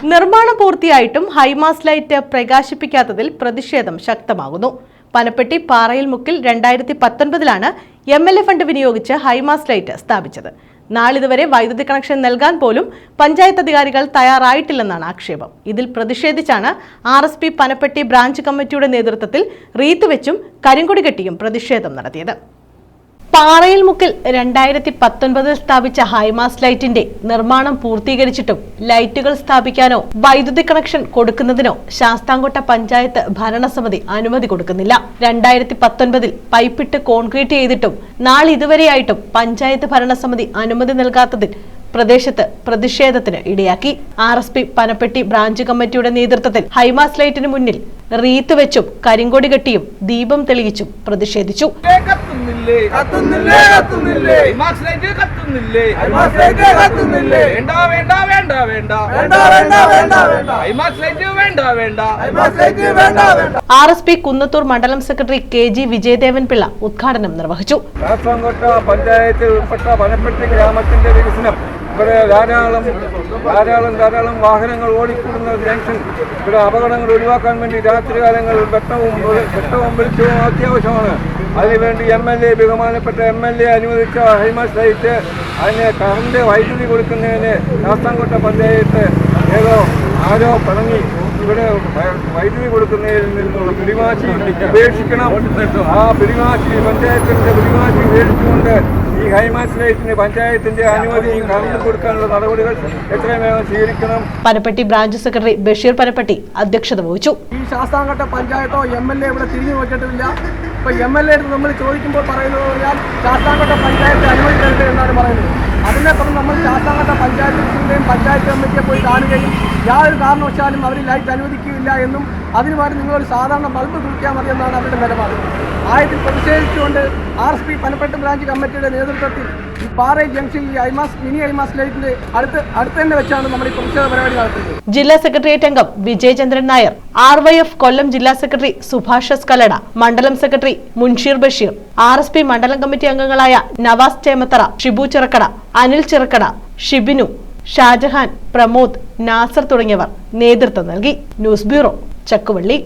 നിർമ്മാണം പൂർത്തിയായിട്ടും high mast light പ്രകാശിപ്പിക്കാത്തതിൽ പ്രതിഷേധം ശക്തമാകുന്നു. Panappetty പാറയിൽമുക്കിൽ 2019 MLA fund വിനിയോഗിച്ച് high mast light സ്ഥാപിച്ചത്. നാളിതുവരെ വൈദ്യുതി കണക്ഷൻ നൽകാൻ പോലും പഞ്ചായത്ത് അധികാരികൾ തയ്യാറായിട്ടില്ലെന്നാണ് ആക്ഷേപം. ഇതിൽ പ്രതിഷേധിച്ചാണ് RSP പനപ്പെട്ടി ബ്രാഞ്ച് കമ്മിറ്റിയുടെ നേതൃത്വത്തിൽ റീത്ത് വെച്ചും കരിങ്കൊടി കെട്ടിയും പ്രതിഷേധം നടത്തിയത്. പാറയിൽമുക്കിൽ 2019 സ്ഥാപിച്ച ഹൈമാസ് ലൈറ്റിന്റെ നിർമ്മാണം പൂർത്തീകരിച്ചിട്ടും ലൈറ്റുകൾ സ്ഥാപിക്കാനോ വൈദ്യുതി കണക്ഷൻ കൊടുക്കുന്നതിനോ ശാസ്താംകോട്ട പഞ്ചായത്ത് ഭരണസമിതി അനുമതി കൊടുക്കുന്നില്ല. 2019 പൈപ്പിട്ട് കോൺക്രീറ്റ് ചെയ്തിട്ടും നാളിതുവരെയായിട്ടും പഞ്ചായത്ത് ഭരണസമിതി അനുമതി നൽകാത്തതിൽ പ്രദേശത്ത് പ്രതിഷേധത്തിന് ഇടയാക്കി. RSP പനപ്പെട്ടി ബ്രാഞ്ച് കമ്മിറ്റിയുടെ നേതൃത്വത്തിൽ ഹൈമാസ് ലൈറ്റിന് മുന്നിൽ റീത്ത് വെച്ചും കരിങ്കൊടി കെട്ടിയും ദീപം തെളിയിച്ചും പ്രതിഷേധിച്ചു. RSP കുന്നത്തൂർ മണ്ഡലം സെക്രട്ടറി KG വിജയദേവൻ പിള്ള ഉദ്ഘാടനം നിർവഹിച്ചു. പഞ്ചായത്ത് ഉൾപ്പെട്ട പനപ്പെട്ടി ഗ്രാമത്തിന്റെ വികസനം ഇവിടെ ധാരാളം വാഹനങ്ങൾ ഓടിക്കൂടുന്ന ജംഗ്ഷൻ ഇവിടെ അപകടങ്ങൾ ഒഴിവാക്കാൻ വേണ്ടി രാത്രികാലങ്ങളിൽ വെട്ടവും വെളിച്ചവും അത്യാവശ്യമാണ്. അതിനുവേണ്ടി ബഹുമാനപ്പെട്ട MLA അനുവദിച്ച ഹൈമാസ് ലൈറ്റ് അതിന് കറണ്ട് വൈദ്യുതി കൊടുക്കുന്നതിന് ശാസ്താംകോട്ട പഞ്ചായത്ത് ആരോ പറഞ്ഞ് ഇവിടെ വൈദ്യുതി കൊടുക്കുന്നതിൽ നിന്നുള്ള പിടിവാശി ഉപേക്ഷിക്കണം. ആ പഞ്ചായത്തിന്റെ പിടിവാശി ഉപേക്ഷിച്ചുകൊണ്ട് ഈ ഹൈമാസ് ലൈറ്റിന് പഞ്ചായത്തിന്റെ അനുമതിയും കറണ്ട് കൊടുക്കാനുള്ള നടപടികൾ എത്രയും വേഗം സ്വീകരിക്കണം. പനപ്പെട്ടി ബ്രാഞ്ച് സെക്രട്ടറി ബഷീർ പനപ്പെട്ടി അധ്യക്ഷത വഹിച്ചു. ഈ ശാസ്താംകോട്ട പഞ്ചായത്തോ MLA ഇവിടെ തിരിഞ്ഞു നോക്കിയിട്ടില്ല. ഇപ്പൊ MLA നമ്മൾ ചോദിക്കുമ്പോൾ പറയുന്നത് ശാസ്താംകോട്ട പഞ്ചായത്ത് അനുമതി തരട്ടെ എന്നാണ് പറയുന്നത്. അതിനെ തുടർന്ന് നമ്മൾ ശാസ്താംകോട്ട പഞ്ചായത്തിന്റെയും പഞ്ചായത്ത് കമ്മിറ്റിയെ പോയി കാണുകയും യാതൊരു കാരണവശാലും അവർ ലൈറ്റ് അനുവദിക്കുകയില്ല എന്നും അതിനുമാറി നിങ്ങളൊരു സാധാരണ ബൾബ് കുറിക്കാൻ മതിയെന്നാണ് അവരുടെ നിലപാട്. ആയതിൽ പ്രതിഷേധിച്ചുകൊണ്ട് RSP പനപ്പെട്ടി ബ്രാഞ്ച് കമ്മിറ്റിയുടെ നേതൃത്വത്തിൽ ഈ പാറയിൽ ജംഗ്ഷനിൽ മിനി ഹൈമാസ് ലൈറ്റിന്റെ അടുത്ത് തന്നെ വെച്ചാണ് നമ്മൾ ഈ പ്രതിഷേധ പരിപാടി നടത്തുന്നത്. ജില്ലാ സെക്രട്ടേറിയറ്റ് അംഗം വിജയചന്ദ്രൻ നായർ, RYF കൊല്ലം ജില്ലാ സെക്രട്ടറി സുഭാഷ് കലട, മണ്ഡലം സെക്രട്ടറി മുൻഷീർ ബഷീർ, RSP മണ്ഡലം കമ്മിറ്റി അംഗങ്ങളായ നവാസ് ചേമത്തറ, ഷിബു ചിറക്കട, അനിൽ ചിറക്കട, ഷിബിനു, ഷാജഹാൻ, പ്രമോദ്, നാസർ തുടങ്ങിയവർ നേതൃത്വം നൽകി. News bureau, Chakkuvalli.